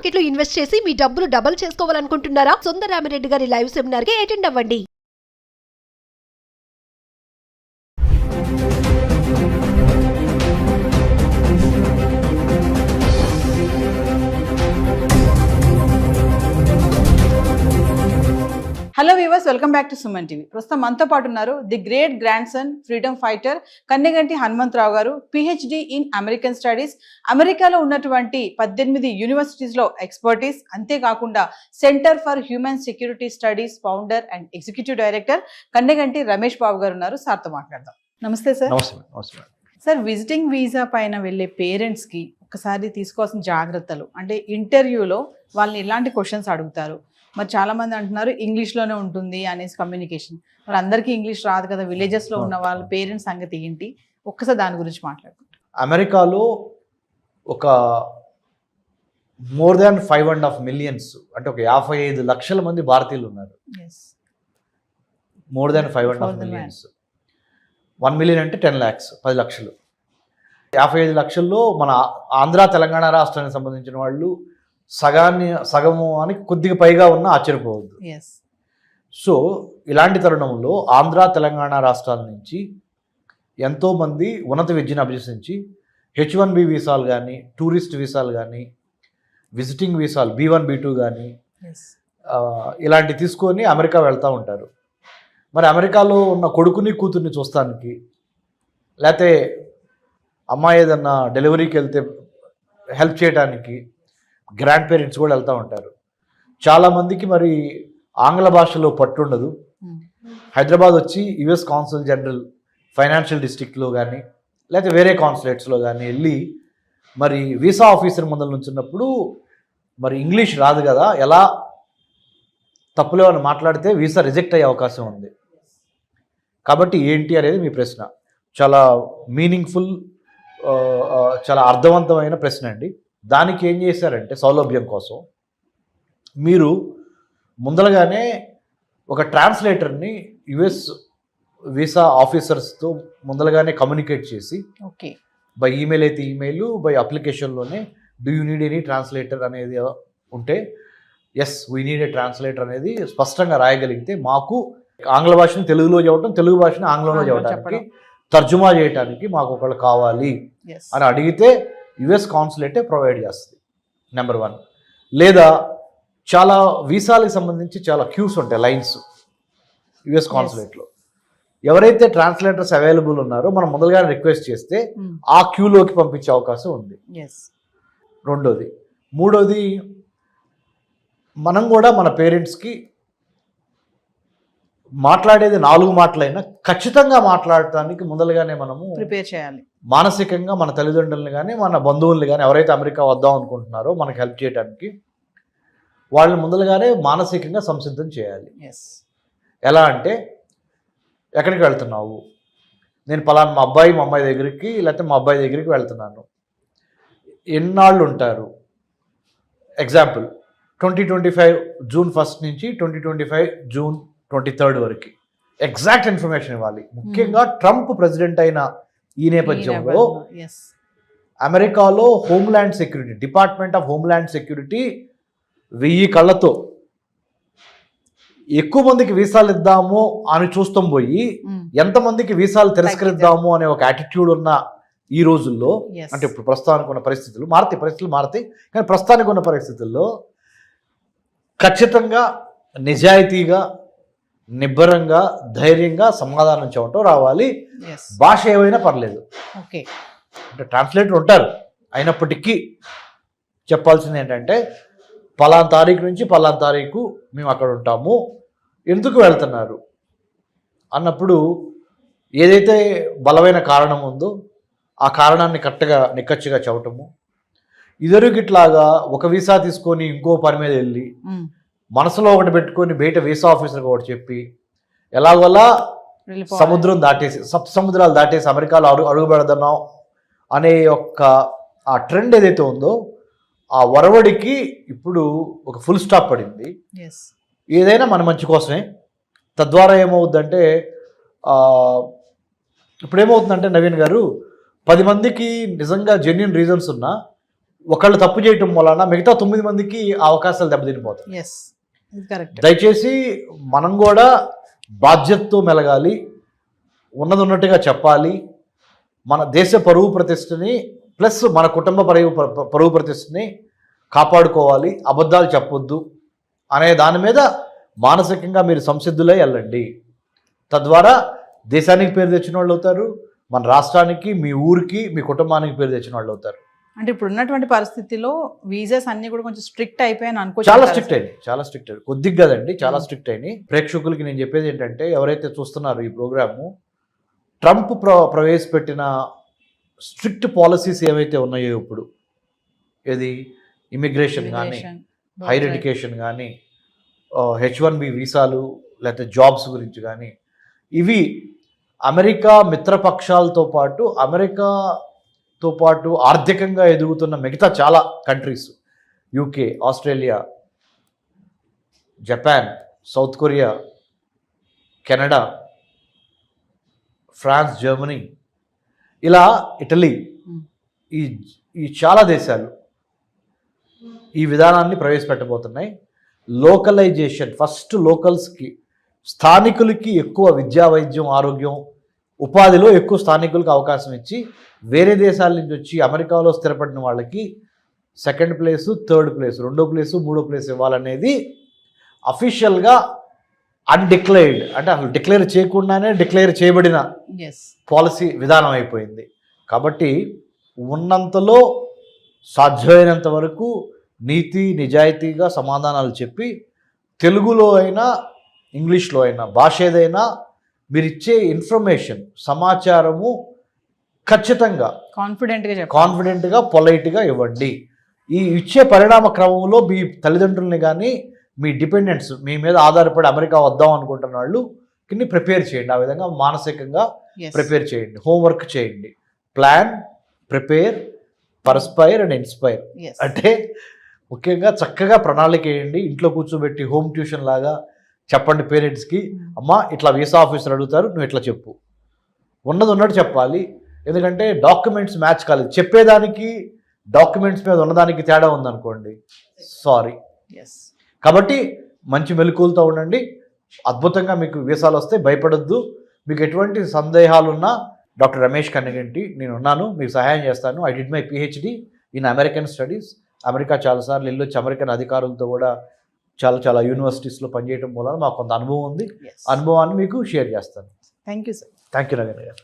Market లో invest చేసి మీ డబ్బులు డబుల్ చేసుకోవాలనుకుంటున్నారా? సుందరరామిరెడ్డి గారి లైవ్ సెమినార్ కి అటెండ్ అవ్వండి. Hello viewers, welcome back to Suman TV. ప్రస్తుతం మనతో పాటు ఉన్నారు the great grand son, freedom fighter Kanneganti Hanumantharao గారు. పిహెచ్డి ఇన్ అమెరికన్ స్టడీస్, అమెరికాలో ఉన్నటువంటి 18 యూనివర్సిటీస్లో ఎక్స్పర్టీస్. అంతేకాకుండా centre for human security studies founder and executive director Kanneganti Ramesh Babu గారు ఉన్నారు. సార్తో మాట్లాడదాం. నమస్తే సార్. సార్, విజిటింగ్ వీసా పైన వెళ్ళే పేరెంట్స్కి ఒకసారి తీసుకోవాల్సిన జాగ్రత్తలు అంటే ఇంటర్వ్యూలో వాళ్ళని ఎలాంటి క్వశ్చన్స్ అడుగుతారు? మరి చాలా మంది అంటున్నారు ఇంగ్లీష్లోనే ఉంటుంది అనేసి కమ్యూనికేషన్. మరి అందరికీ ఇంగ్లీష్ రాదు కదా, విలేజెస్లో ఉన్న వాళ్ళ పేరెంట్స్ సంగతి ఏంటి? ఒక్కసారి దాని గురించి మాట్లాడుకుంటాం. అమెరికాలో ఒక మోర్ దాన్ 5.5 మిలియన్స్ అంటే ఒక 55 లక్షల మంది భారతీయులు ఉన్నారు. More than 5.5 millions. 1 మిలియన్ అంటే 10 lakhs, 10 లక్షలు. 55 లక్షల్లో మన ఆంధ్ర తెలంగాణ రాష్ట్రానికి సంబంధించిన వాళ్ళు సగము అని కొద్దిగా పైగా ఉన్నా ఆశ్చర్యపోవద్దు. సో ఇలాంటి తరుణంలో ఆంధ్ర తెలంగాణ రాష్ట్రాల నుంచి ఎంతోమంది ఉన్నత విద్యను అభ్యసించి H1B వీసాలు కానీ, టూరిస్ట్ వీసాలు కానీ, విజిటింగ్ వీసాలు B1 B2 కానీ ఇలాంటి తీసుకొని అమెరికా వెళ్తూ ఉంటారు. మరి అమెరికాలో ఉన్న కొడుకుని కూతుర్ని చూస్తానికి, లేకపోతే అమ్మాయి ఏదన్నా డెలివరీకి వెళ్తే హెల్ప్ చేయడానికి గ్రాండ్ పేరెంట్స్ కూడా వెళ్తూ ఉంటారు. చాలామందికి మరి ఆంగ్ల భాషలో పట్టుండదు. హైదరాబాద్ వచ్చి US కాన్సుల్ జనరల్ ఫైనాన్షియల్ డిస్ట్రిక్ట్లో కానీ లేకపోతే వేరే కాన్సులేట్స్లో కానీ వెళ్ళి మరి వీసా ఆఫీసర్ ముందర నుంచున్నప్పుడు మరి ఇంగ్లీష్ రాదు కదా, ఎలా తప్పులో అని మాట్లాడితే వీసా రిజెక్ట్ అయ్యే అవకాశం ఉంది. కాబట్టి ఏంటి అనేది మీ ప్రశ్న. చాలా మీనింగ్ఫుల్, చాలా అర్థవంతమైన ప్రశ్న అండి. దానికి ఏం చేశారంటే సౌలభ్యం కోసం మీరు ముందరగానే ఒక ట్రాన్స్లేటర్ని US వీసా ఆఫీసర్స్తో ముందరగానే కమ్యూనికేట్ చేసి, బై ఈమెయిల్ అయితే ఈమెయిల్, బై అప్లికేషన్లోనే do you need any translator అనేది ఉంటే yes we need a translator అనేది స్పష్టంగా రాయగలిగితే మాకు ఆంగ్ల భాషని తెలుగులో చెప్పడం, తెలుగు భాషని ఆంగ్లంలో చెప్పడానికి, తర్జుమా చేయడానికి మాకు ఒకళ్ళు కావాలి అని అడిగితే US కాన్సులేటే ప్రొవైడ్ చేస్తుంది. నెంబర్ 1. లేదా చాలా వీసాలకు సంబంధించి చాలా క్యూస్ ఉంటాయి, లైన్స్ US కాన్సులేట్లో. ఎవరైతే ట్రాన్స్లేటర్స్ అవైలబుల్ ఉన్నారో మనం మొదలుగానే రిక్వెస్ట్ చేస్తే ఆ క్యూలోకి పంపించే అవకాశం ఉంది. రెండోది. మూడోది, మనం కూడా మన పేరెంట్స్కి మాట్లాడేది 4 మాటలైనా ఖచ్చితంగా మాట్లాడటానికి ముందలుగానే మనము ప్రిపేర్ చేయాలి. మానసికంగా మన తల్లిదండ్రులను కానీ మన బంధువుల్ని కానీ ఎవరైతే అమెరికా వద్దాం అనుకుంటున్నారో మనకు హెల్ప్ చేయడానికి వాళ్ళని ముందలుగానే మానసికంగా సంసిద్ధం చేయాలి. ఎలా అంటే, ఎక్కడికి వెళ్తున్నావు? నేను పలానా మా అమ్మాయి దగ్గరికి లేకపోతే మా అబ్బాయి దగ్గరికి వెళ్తున్నాను. ఎన్నాళ్ళు ఉంటారు? ఎగ్జాంపుల్ 2025 జూన్ 1 నుంచి 2025 జూన్ 23 వరకు ఎగ్జాక్ట్ ఇన్ఫర్మేషన్ ఇవ్వాలి. ముఖ్యంగా ట్రంప్ ప్రెసిడెంట్ అయిన ఈ నేపథ్యంలో అమెరికాలో homeland security, department of homeland security 1000 కళ్ళతో ఎక్కువ మందికి వీసాలు ఇద్దాము అని చూస్తాం పోయి ఎంతమందికి వీసాలు తిరస్కరిద్దాము అనే ఒక యాటిట్యూడ్ ఉన్న ఈ రోజుల్లో, అంటే ఇప్పుడు ప్రస్తుతానికి ఉన్న పరిస్థితులు మారుతాయి కానీ ప్రస్తుతానికి ఉన్న పరిస్థితుల్లో ఖచ్చితంగా నిజాయితీగా, నిబ్బరంగా, ధైర్యంగా సమాధానం చెప్పటం రావాలి. భాష ఏమైనా పర్లేదు. అంటే ట్రాన్స్లేటర్ ఉంటారు, అయినప్పటికీ చెప్పాల్సింది ఏంటంటే పలానా తారీఖు నుంచి పలానా తారీఖు మేము అక్కడ ఉంటాము, ఎందుకు వెళ్తున్నారు అన్నప్పుడు ఏదైతే బలమైన కారణం ఉందో ఆ కారణాన్ని కరెక్ట్గా నిక్కచ్చిగా చెప్పటము. ఇదివరకిట్లాగా ఒక వీసా తీసుకొని ఇంకో పని మీద వెళ్ళి మనసులో ఒకటి పెట్టుకొని బయట వీసా ఆఫీసర్కి ఒకటి చెప్పి ఎలాగోలా సముద్రం దాటేసి సముద్రాలు దాటేసి అమెరికాలో అడుగు పెడదాం అనే ఆ ట్రెండ్ ఏదైతే ఉందో ఆ వరవడికి ఇప్పుడు ఒక ఫుల్ స్టాప్ పడింది. ఏదైనా మన మంచి కోసమే. తద్వారా ఏమవుద్దంటే ఇప్పుడు ఏమవుతుందంటే నవీన్ గారు 10 మందికి నిజంగా జెన్యూన్ రీజన్స్ ఉన్నా ఒకళ్ళు తప్పు చేయటం వలన మిగతా 9 మందికి ఆ అవకాశాలు దెబ్బతినిపోతాయి. ఎస్, ఇది కరెక్ట్. దయచేసి మనం కూడా బాధ్యతతో మెలగాలి, ఉన్నది ఉన్నట్టుగా చెప్పాలి. మన దేశ పరువు ప్రతిష్టని ప్లస్ మన కుటుంబ పరువు ప్రతిష్టని కాపాడుకోవాలి. అబద్ధాలు చెప్పొద్దు అనే దాని మీద మానసికంగా మీరు సంసిద్ధులై వెళ్ళండి. తద్వారా దేశానికి పేరు తెచ్చిన వాళ్ళు అవుతారు, మన రాష్ట్రానికి, మీ ఊరికి, మీ కుటుంబానికి పేరు తెచ్చిన వాళ్ళు అవుతారు. అంటే ఇప్పుడు ఉన్నటువంటి పరిస్థితిలో వీసాస్ అన్ని కూడా కొంచెం స్ట్రిక్ట్ అయిపోయాయని అనుకో. చాలా స్ట్రిక్ట్ అయింది, కొద్దిగా కదండి, చాలా స్ట్రిక్ట్ అయినాయి. ప్రేక్షకులకి నేను చెప్పేది ఏంటంటే, ఎవరైతే చూస్తున్నారో ఈ ప్రోగ్రాము, ట్రంప్ ప్రవేశపెట్టిన స్ట్రిక్ట్ పాలసీస్ ఏవైతే ఉన్నాయో ఇప్పుడు, ఏది ఇమిగ్రేషన్ కానీ, హైర్ ఎడ్యుకేషన్ కానీ, H1B వీసాలు, లేకపోతే జాబ్స్ గురించి కానీ, ఇవి అమెరికా మిత్రపక్షాలతో పాటు ఆర్థికంగా ఎదుగుతున్న మిగతా చాలా countries, UK, Australia, Japan, South Korea, Canada, France, Germany, ఇలా ఇటలీ, ఈ చాలా దేశాలు ఈ విధానాన్ని ప్రవేశపెట్టబోతున్నాయి. లోకలైజేషన్, ఫస్ట్ లోకల్స్కి, స్థానికులకి ఎక్కువ విద్యా, వైద్యం, ఆరోగ్యం, ఉపాధిలో ఎక్కువ స్థానికులకు అవకాశం ఇచ్చి, వేరే దేశాల నుంచి వచ్చి అమెరికాలో స్థిరపడిన వాళ్ళకి సెకండ్ ప్లేసు, థర్డ్ ప్లేసు, 2వ ప్లేసు, 3వ ప్లేసు ఇవ్వాలనేది అఫీషియల్గా అన్డిక్లేర్డ్, అంటే అసలు డిక్లేర్ చేయకుండానే డిక్లేర్ చేయబడిన పాలసీ విధానం అయిపోయింది. కాబట్టి ఉన్నంతలో సాధ్యమైనంత వరకు నీతి నిజాయితీగా సమాధానాలు చెప్పి, తెలుగులో అయినా ఇంగ్లీష్లో అయినా భాష ఏదైనా మీరు ఇచ్చే ఇన్ఫర్మేషన్, సమాచారము ఖచ్చితంగా కాన్ఫిడెంట్గా పొలైట్గా ఇవ్వండి. ఈ ఇచ్చే పరిణామ క్రమంలో మీ తల్లిదండ్రుల్ని కానీ, మీ డిపెండెంట్స్, మీ మీద ఆధారపడి అమెరికా వద్దాం అనుకుంటున్న వాళ్ళు ప్రిపేర్ చేయండి. ఆ విధంగా మానసికంగా ప్రిపేర్ చేయండి, హోంవర్క్ చేయండి. Plan, prepare, perspire and inspire. అంటే ముఖ్యంగా చక్కగా ప్రణాళిక వేయండి. ఇంట్లో కూర్చోబెట్టి హోమ్ ట్యూషన్ లాగా చెప్పండి పేరెంట్స్కి, అమ్మ ఇట్లా వీసా ఆఫీసర్ అడుగుతారు, నువ్వు ఇట్లా చెప్పు, ఉన్నది ఉన్నట్టు చెప్పాలి. ఎందుకంటే డాక్యుమెంట్స్ మ్యాచ్ కాలేదు, చెప్పేదానికి డాక్యుమెంట్స్ మీద ఉన్నదానికి తేడా ఉందనుకోండి, సారీ. కాబట్టి మంచి మెలకువలతో ఉండండి. అద్భుతంగా మీకు వీసాలు వస్తే భయపడొద్దు. మీకు ఎటువంటి సందేహాలున్నా డాక్టర్ రమేష్ కన్నగంటి నేను ఉన్నాను, మీకు సహాయం చేస్తాను. I did my PhD in American studies. America చాలాసార్లు వెళ్ళొచ్చి అమెరికన్ అధికారులతో కూడా చాలా యూనివర్సిటీస్లో పనిచేయడం వల్ల మాకు కొంత అనుభవం ఉంది. అనుభవాన్ని మీకు షేర్ చేస్తాను. Thank you sir. Thank you Nagendra గారు.